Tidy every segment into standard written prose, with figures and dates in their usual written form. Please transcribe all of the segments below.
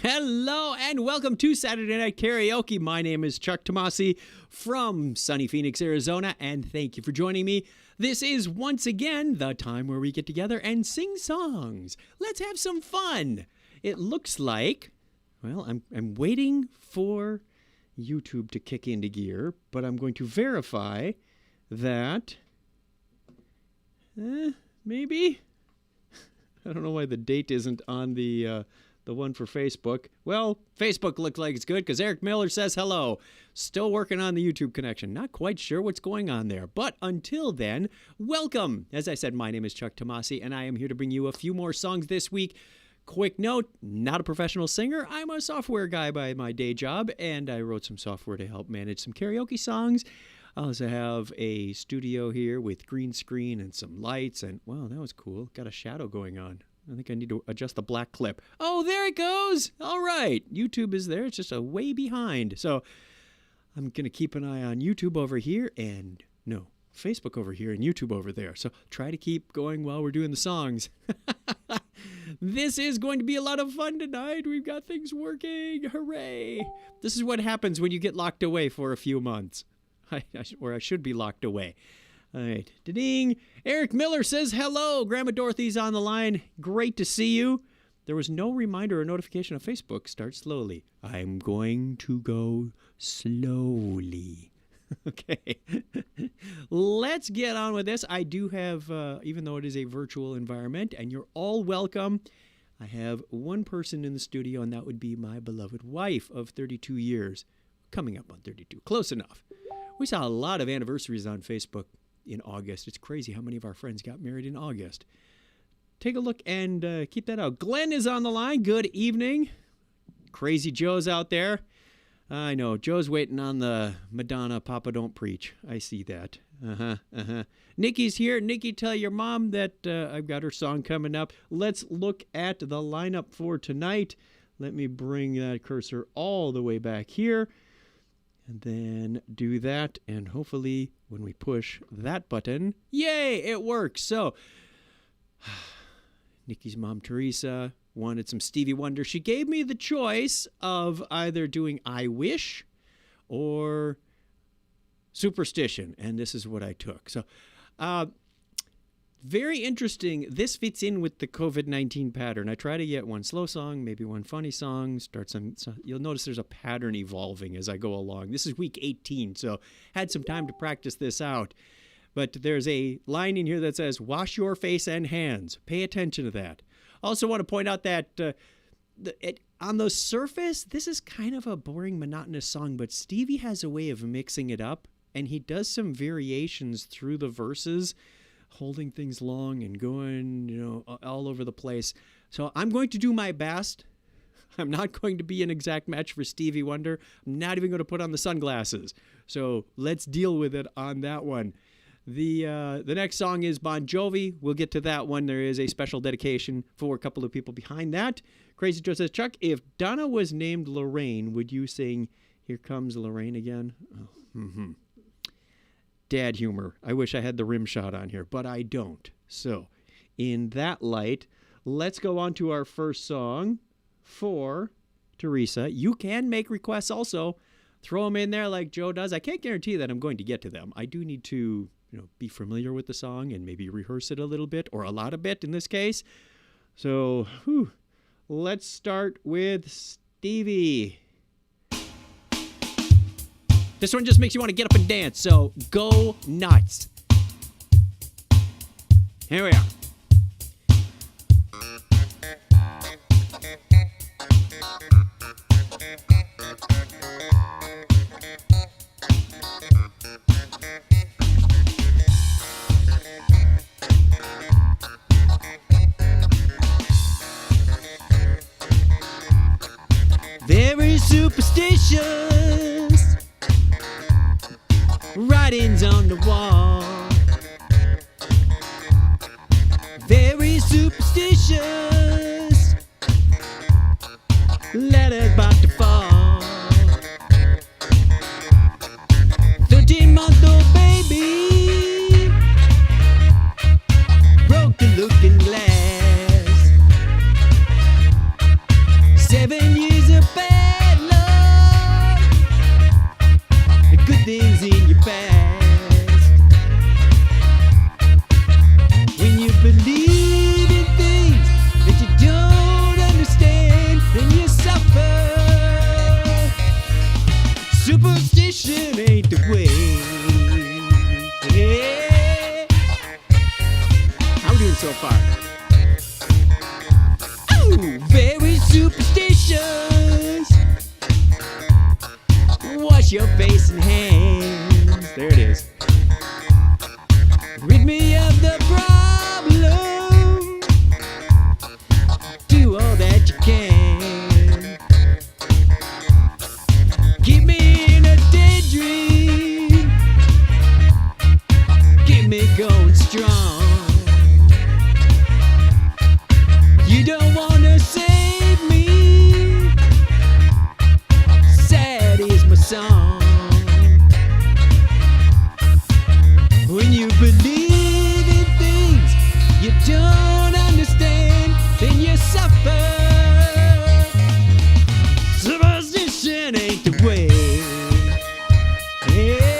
Hello and welcome to Saturday Night Karaoke. My name is Chuck Tomasi from sunny Phoenix, Arizona, and thank you for joining me. This is once again the time where we get together and sing songs. Let's have some fun. It looks like, well, I'm waiting for YouTube to kick into gear, but I'm going to verify that, maybe? I don't know why the date isn't on the one for Facebook. Well, Facebook looks like it's good because Eric Miller says hello. Still working on the YouTube connection. Not quite sure what's going on there. But until then, welcome. As I said, my name is Chuck Tomasi, and I am here to bring you a few more songs this week. Quick note, not a professional singer. I'm a software guy by my day job, and I wrote some software to help manage some karaoke songs. I also have a studio here with green screen and some lights, and wow, that was cool. Got a shadow going on. I think I need to adjust the black clip. Oh, there it goes. All right. YouTube is there. It's just a way behind. So I'm going to keep an eye on YouTube over here and Facebook over here and YouTube over there. So try to keep going while we're doing the songs. This is going to be a lot of fun tonight. We've got things working. Hooray. This is what happens when you get locked away for a few months. Or I should be locked away. All right. Da-ding. Eric Miller says hello. Grandma Dorothy's on the line. Great to see you. There was no reminder or notification on Facebook. Start slowly. I'm going to go slowly. Okay. Let's get on with this. I do have, even though it is a virtual environment, and you're all welcome, I have one person in the studio, and that would be my beloved wife of 32 years. Coming up on 32. Close enough. We saw a lot of anniversaries on Facebook in August. It's crazy how many of our friends got married in August. Take a look and keep that out. Glenn is on the line. Good evening. Crazy Joe's out there. I know. Joe's waiting on the Madonna Papa Don't Preach. I see that. Nikki's here. Nikki, tell your mom that I've got her song coming up. Let's look at the lineup for tonight. Let me bring that cursor all the way back here. And then do that, and hopefully when we push that button, yay, it works. So, Nikki's mom, Teresa, wanted some Stevie Wonder. She gave me the choice of either doing I Wish or Superstition, and this is what I took. So, very interesting. This fits in with the COVID-19 pattern. I try to get one slow song, maybe one funny song, you'll notice there's a pattern evolving as I go along. This is week 18, so had some time to practice this out. But there's a line in here that says, wash your face and hands. Pay attention to that. Also want to point out that on the surface, this is kind of a boring, monotonous song, but Stevie has a way of mixing it up, and he does some variations through the verses, holding things long and going, all over the place. So I'm going to do my best. I'm not going to be an exact match for Stevie Wonder. I'm not even going to put on the sunglasses. So let's deal with it on that one. The next song is Bon Jovi. We'll get to that one. There is a special dedication for a couple of people behind that. Crazy Joe says, Chuck, if Donna was named Lorraine, would you sing Here Comes Lorraine Again? Oh, Dad humor. I wish I had the rim shot on here, but I don't. So, in that light, let's go on to our first song for Teresa. You can make requests also. Throw them in there like Joe does. I can't guarantee that I'm going to get to them. I do need to, be familiar with the song and maybe rehearse it a little bit, or a lot of bit in this case. So, let's start with Stevie. This one just makes you want to get up and dance, so go nuts. Here we are. Very superstitious, writings on the wall. Very superstitious, letters about to fall. 13-month-old baby broke the looking glass. 7 years so far. Oh, very superstitious. Wash your face and hands. There it is. Rid me of the problem. Do all that you can. Keep me in a daydream. Keep me going strong. You don't wanna save me. Sad is my song. When you believe in things you don't understand, then you suffer. Superstition ain't the way. Yeah.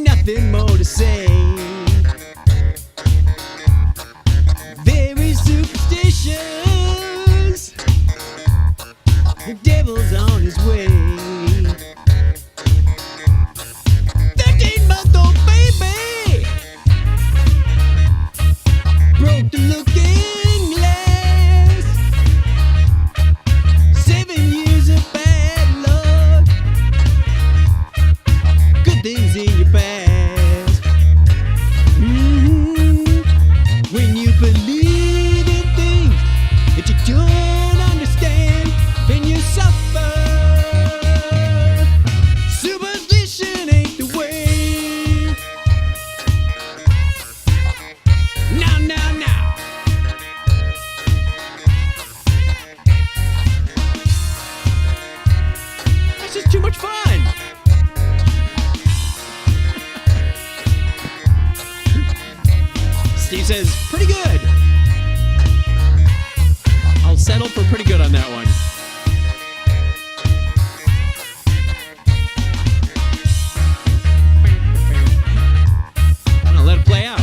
Nothing more to say. Very superstitious. The devil's on his way. 13-month-old baby broke the looking glass. 7 years of bad luck. Good things in your past. When you believe in things that you don't understand, then you suffer. Superstition ain't the way. Now. This is too much fun. Steve says, pretty good. I'll settle for pretty good on that one. I'm gonna let it play out.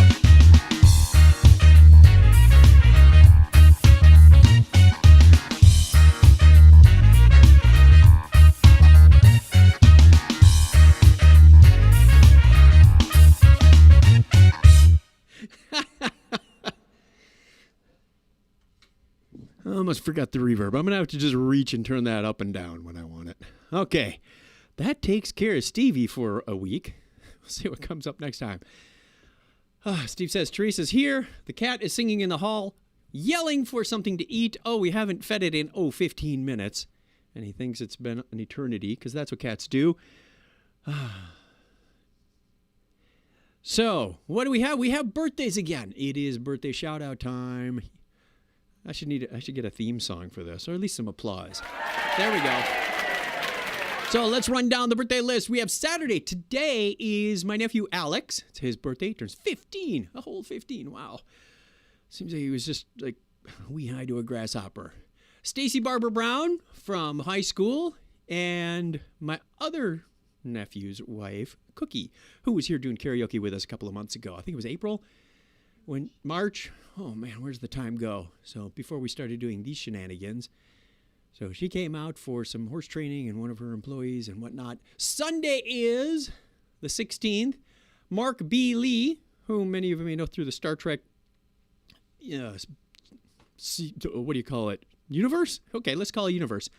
I almost forgot the reverb. I'm going to have to just reach and turn that up and down when I want it. Okay. That takes care of Stevie for a week. We'll see what comes up next time. Steve says, Teresa's here. The cat is singing in the hall, yelling for something to eat. Oh, we haven't fed it in, 15 minutes. And he thinks it's been an eternity, because that's what cats do. So, what do we have? We have birthdays again. It is birthday shout-out time. I should get a theme song for this, or at least some applause. There we go. So let's run down the birthday list. We have Saturday. Today is my nephew Alex. It's his birthday. He turns 15. A whole 15. Wow. Seems like he was just like wee high to a grasshopper. Stacy Barbara Brown from high school. And my other nephew's wife, Cookie, who was here doing karaoke with us a couple of months ago. I think it was April. March, oh man, where's the time go? So before we started doing these shenanigans, so she came out for some horse training and one of her employees and whatnot. Sunday is the 16th. Mark B. Lee, who many of you may know through the Star Trek, what do you call it? Universe? Okay, let's call it Universe.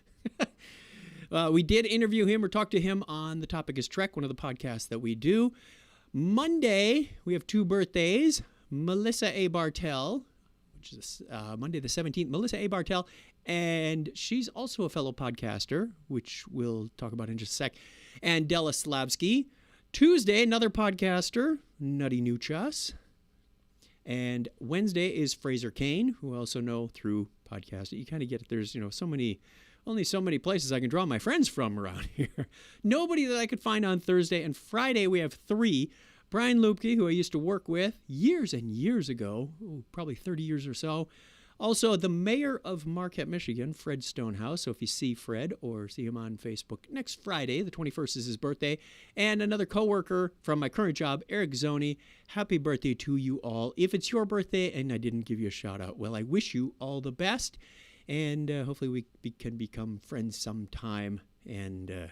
We did interview him or talk to him on The Topic is Trek, one of the podcasts that we do. Monday, we have 2 birthdays. Melissa A. Bartell, which is Monday the 17th. Melissa A. Bartell, and she's also a fellow podcaster, which we'll talk about in just a sec. And Della Slavsky. Tuesday, another podcaster, Nutty Nuchas. And Wednesday is Fraser Kane, who I also know through podcasting. You kind of get it. There's, only so many places I can draw my friends from around here. Nobody that I could find on Thursday. And Friday, we have 3. Brian Lupke, who I used to work with years and years ago, probably 30 years or so. Also, the mayor of Marquette, Michigan, Fred Stonehouse. So if you see Fred or see him on Facebook next Friday, the 21st is his birthday. And another coworker from my current job, Eric Zoni. Happy birthday to you all. If it's your birthday and I didn't give you a shout out, well, I wish you all the best. And hopefully we can become friends sometime and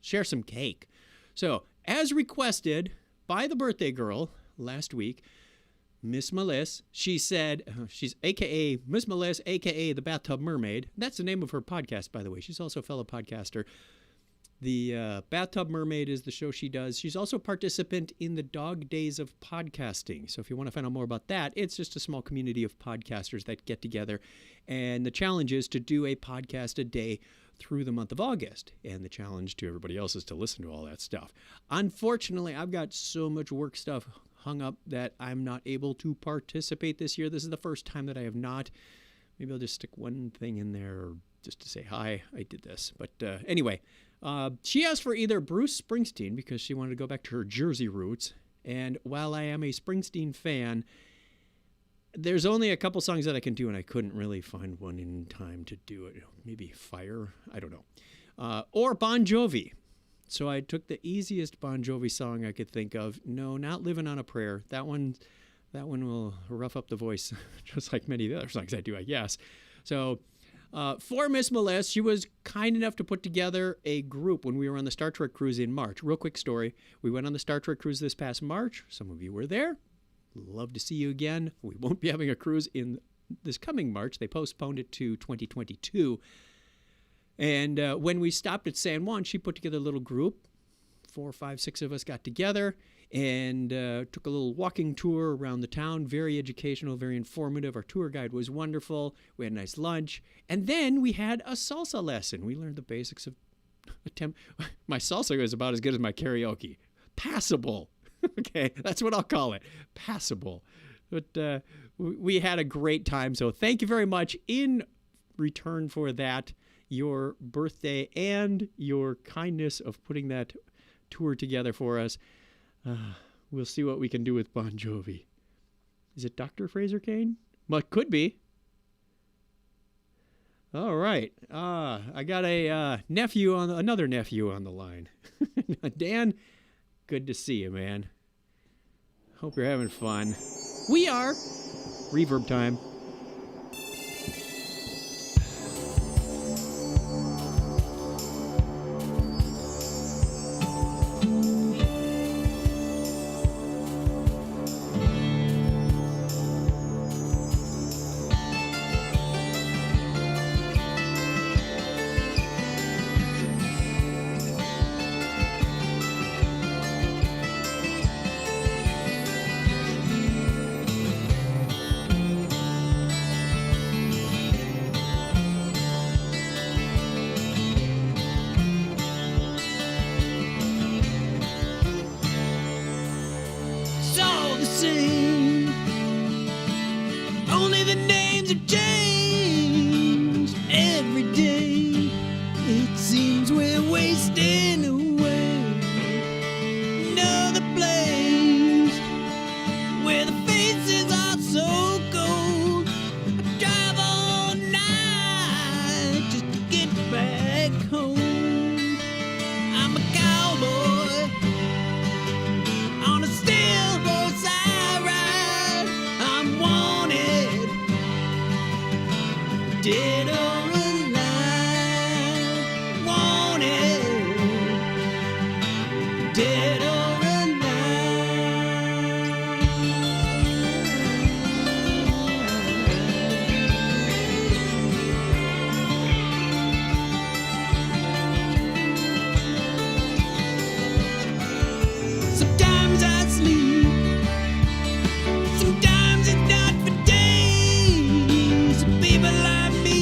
share some cake. So, as requested by the birthday girl last week, Miss Melissa, she said, she's a.k.a. Miss Melissa, a.k.a. the Bathtub Mermaid. That's the name of her podcast, by the way. She's also a fellow podcaster. The Bathtub Mermaid is the show she does. She's also a participant in the Dog Days of Podcasting. So if you want to find out more about that, it's just a small community of podcasters that get together. And the challenge is to do a podcast a day through the month of August. And the challenge to everybody else is to listen to all that stuff. Unfortunately, I've got so much work stuff hung up that I'm not able to participate this year. This is the first time that I have not. Maybe I'll just stick one thing in there just to say, hi, I did this. But anyway, she asked for either Bruce Springsteen because she wanted to go back to her Jersey roots. And while I am a Springsteen fan, there's only a couple songs that I can do, and I couldn't really find one in time to do it. Maybe Fire? I don't know. Or Bon Jovi. So I took the easiest Bon Jovi song I could think of. No, not Living on a Prayer. That one will rough up the voice, just like many of the other songs I do, I guess. So for Miss Melissa, she was kind enough to put together a group when we were on the Star Trek cruise in March. Real quick story. We went on the Star Trek cruise this past March. Some of you were there. Love to see you again. We won't be having a cruise in this coming March. They postponed it to 2022. And when we stopped at San Juan, she put together a little group. 4, 5, 6 of us got together and took a little walking tour around the town. Very educational, very informative. Our tour guide was wonderful. We had a nice lunch. And then we had a salsa lesson. We learned the basics of my salsa is about as good as my karaoke. Passable. Okay, that's what I'll call it. Passable. But we had a great time. So thank you very much in return for that. Your birthday and your kindness of putting that tour together for us. We'll see what we can do with Bon Jovi. Is it Dr. Fraser Kane? Well, it could be. All right. I got another nephew on the line. Dan, good to see you, man. Hope you're having fun. We are. Reverb time. Only the names have changed every day. It seems we're wasting away. Another place where the faces are so cold. I drive all night just to get back home. I'm a cowboy on a steel horse I ride. I'm wanted, dead or alive. Wanted, dead or alive. Sometimes I sleep, sometimes it's not for days. People like me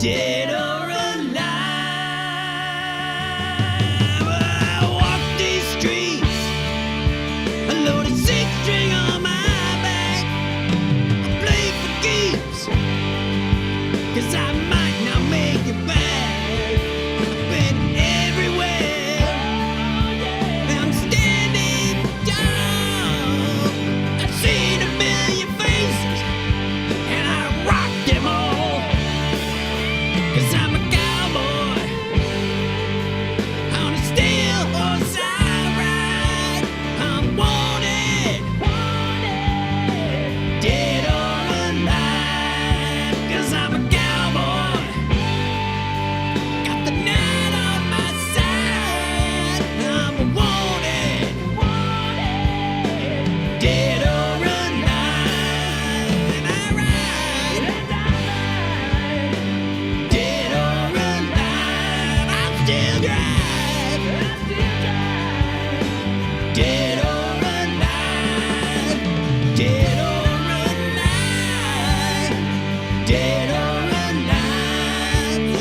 dead or alive. I walk these streets, a loaded six-string on my back. I play for keeps, 'cause I might not make it back. I've been everywhere, I'm standing tall. I've seen a million faces, and I rock them all. 'Cause I'm a cowboy on a steel horse I ride. I'm wanted, dead or alive. 'Cause I'm a cowboy, got the night on my side. I'm wanted, dead or alive. And I ride, dead or alive. I still drive, dead or alive, dead or alive, dead or alive.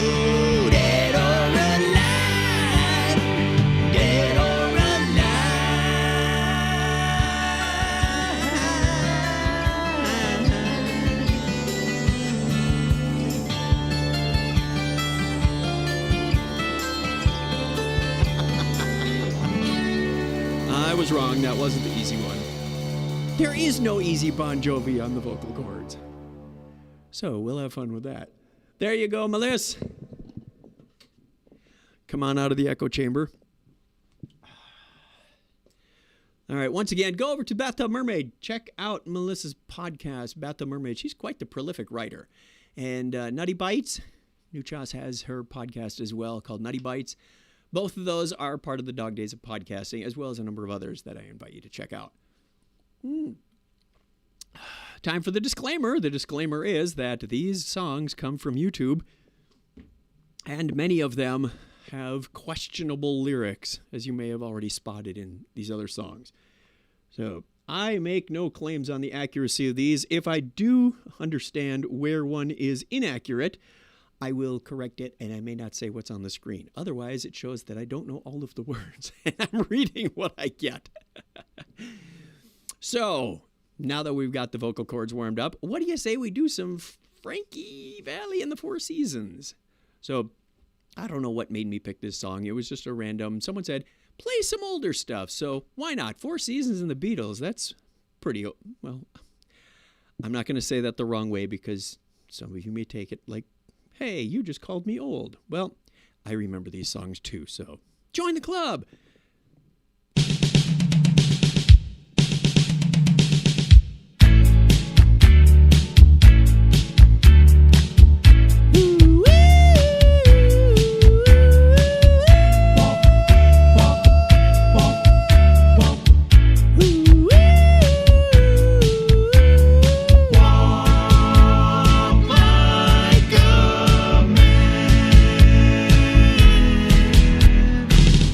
Ooh, dead or alive, dead or I was wrong. That wasn't the easy one. There is no easy Bon Jovi on the vocal cords. So we'll have fun with that. There you go, Melissa. Come on out of the echo chamber. All right, once again, go over to Bathtub Mermaid. Check out Melissa's podcast, Bathtub Mermaid. She's quite the prolific writer. And Nutty Bites, Nuchas has her podcast as well called Nutty Bites. Both of those are part of the Dog Days of Podcasting, as well as a number of others that I invite you to check out. Time for the disclaimer. The disclaimer is that these songs come from YouTube, and many of them have questionable lyrics, as you may have already spotted in these other songs. So I make no claims on the accuracy of these. If I do understand where one is inaccurate, I will correct it, and I may not say what's on the screen. Otherwise, it shows that I don't know all of the words, and I'm reading what I get. So, now that we've got the vocal cords warmed up, what do you say we do some Frankie Valli and the Four Seasons? So, I don't know what made me pick this song. It was just a random, someone said, play some older stuff. So, why not? Four Seasons and the Beatles, that's pretty, well, I'm not going to say that the wrong way because some of you may take it like, hey, you just called me old. Well, I remember these songs too, so join the club.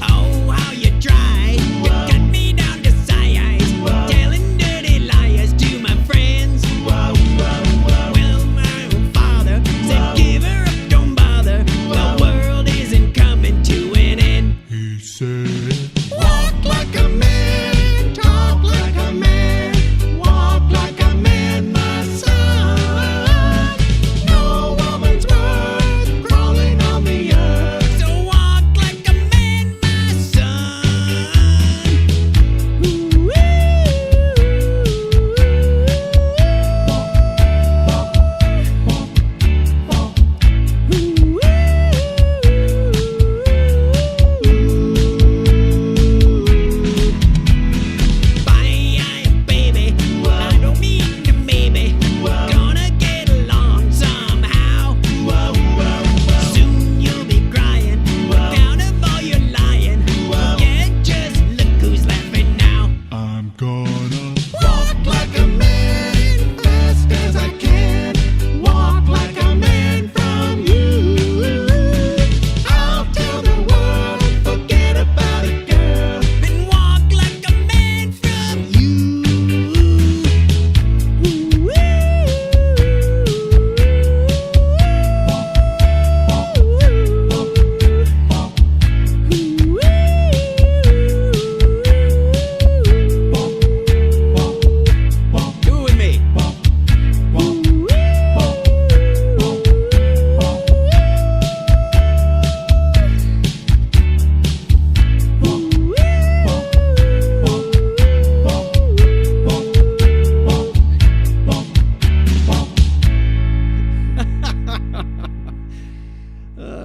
oh, how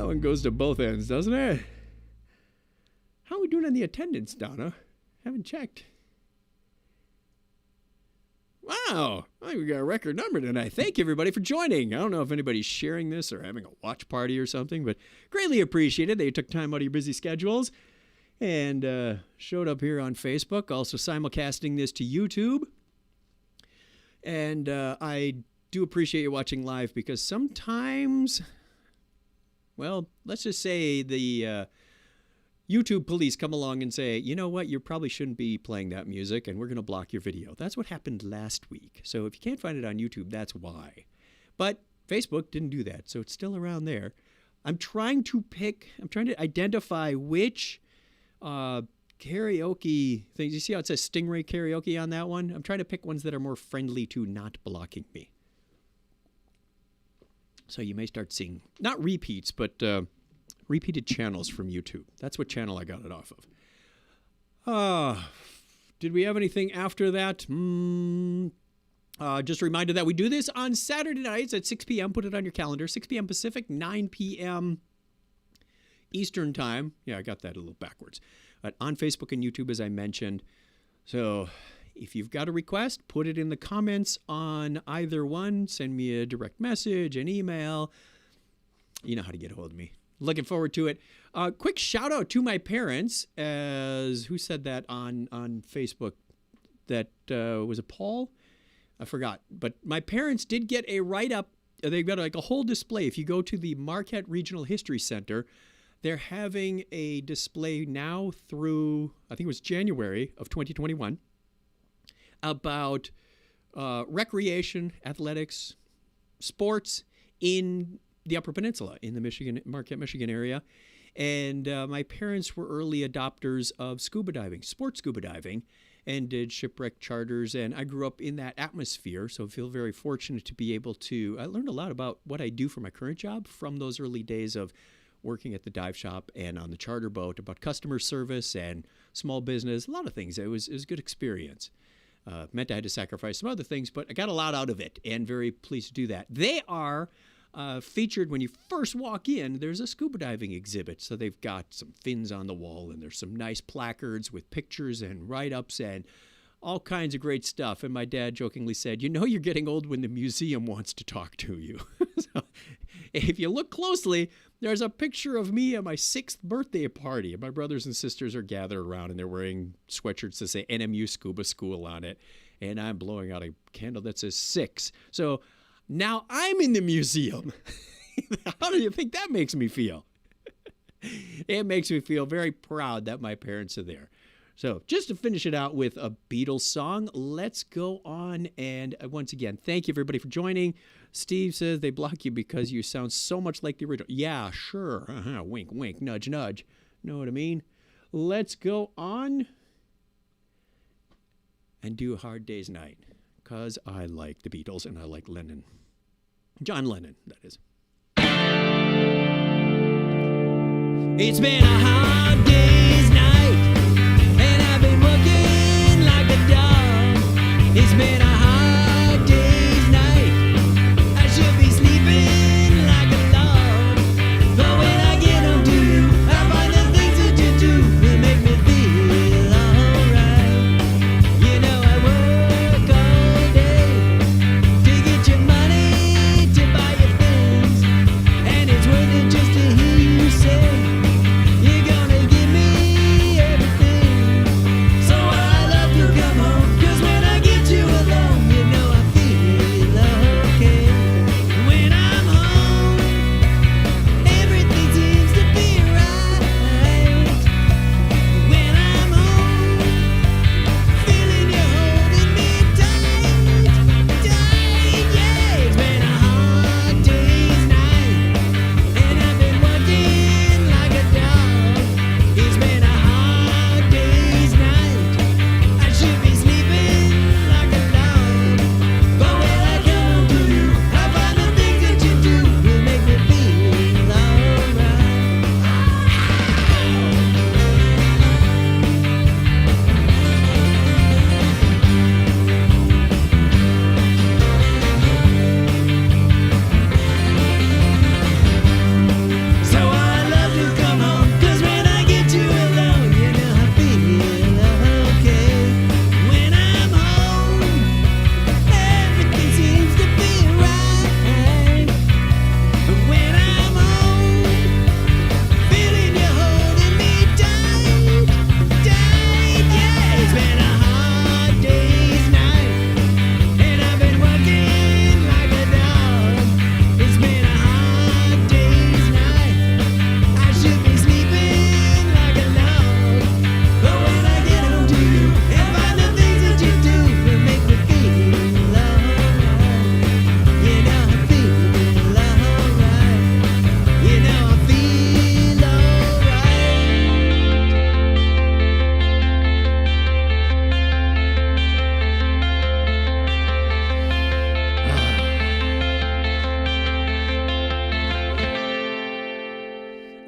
That one goes to both ends, doesn't it? How are we doing on the attendance, Donna? Haven't checked. Wow, I think we got a record number tonight. Thank you, everybody, for joining. I don't know if anybody's sharing this or having a watch party or something, but greatly appreciated that you took time out of your busy schedules and showed up here on Facebook. Also simulcasting this to YouTube. And I do appreciate you watching live because sometimes, well, let's just say the YouTube police come along and say, you know what, you probably shouldn't be playing that music and we're going to block your video. That's what happened last week. So if you can't find it on YouTube, that's why. But Facebook didn't do that, so it's still around there. I'm trying to identify which karaoke things. You see how it says Stingray Karaoke on that one? I'm trying to pick ones that are more friendly to not blocking me. So you may start seeing, not repeats, but repeated channels from YouTube. That's what channel I got it off of. Did we have anything after that? Just a reminder that we do this on Saturday nights at 6 p.m. Put it on your calendar. 6 p.m. Pacific, 9 p.m. Eastern Time. Yeah, I got that a little backwards. But on Facebook and YouTube, as I mentioned. So if you've got a request, put it in the comments on either one. Send me a direct message, an email. You know how to get a hold of me. Looking forward to it. Quick shout out to my parents. Who said that on Facebook? That was it Paul? I forgot. But my parents did get a write-up. They've got like a whole display. If you go to the Marquette Regional History Center, they're having a display now through, I think it was January of 2021, about recreation, athletics, sports in the Upper Peninsula, in the Marquette, Michigan area. And my parents were early adopters of scuba diving, sports scuba diving, and did shipwreck charters. And I grew up in that atmosphere, so I feel very fortunate to be able to. I learned a lot about what I do for my current job from those early days of working at the dive shop and on the charter boat, about customer service and small business, a lot of things. It was a good experience. Meant I had to sacrifice some other things, but I got a lot out of it, and very pleased to do that. They are featured when you first walk in. There's a scuba diving exhibit, so they've got some fins on the wall, and there's some nice placards with pictures and write-ups and all kinds of great stuff. And my dad jokingly said, you know you're getting old when the museum wants to talk to you. So if you look closely, there's a picture of me at my 6th birthday party. And my brothers and sisters are gathered around, and they're wearing sweatshirts that say NMU Scuba School on it. And I'm blowing out a candle that says 6. So now I'm in the museum. How do you think that makes me feel? It makes me feel very proud that my parents are there. So just to finish it out with a Beatles song, let's go on. And once again, thank you, everybody, for joining. Steve says they block you because you sound so much like the original. Yeah, sure. Wink, wink, nudge, nudge. Know what I mean? Let's go on and do A Hard Day's Night, because I like the Beatles and I like Lennon. John Lennon, that is. It's been a hard day's night, and I've been working like a dog. It's been a hard day's night. I should be sleeping like a log. But when I get home to you, I find the things that you do will make me feel alright. You know I work all day to get your money to buy your things, and it's worth it just to hear you say you're gonna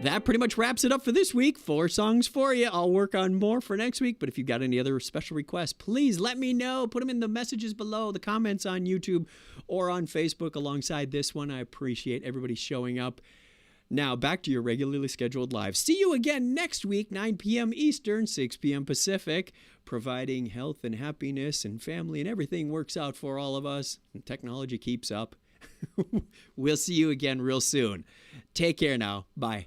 that pretty much wraps it up for this week. 4 songs for you. I'll work on more for next week, but if you've got any other special requests, please let me know. Put them in the messages below, the comments on YouTube or on Facebook alongside this one. I appreciate everybody showing up. Now, back to your regularly scheduled live. See you again next week, 9 p.m. Eastern, 6 p.m. Pacific, providing health and happiness and family and everything works out for all of us and technology keeps up. We'll see you again real soon. Take care now. Bye.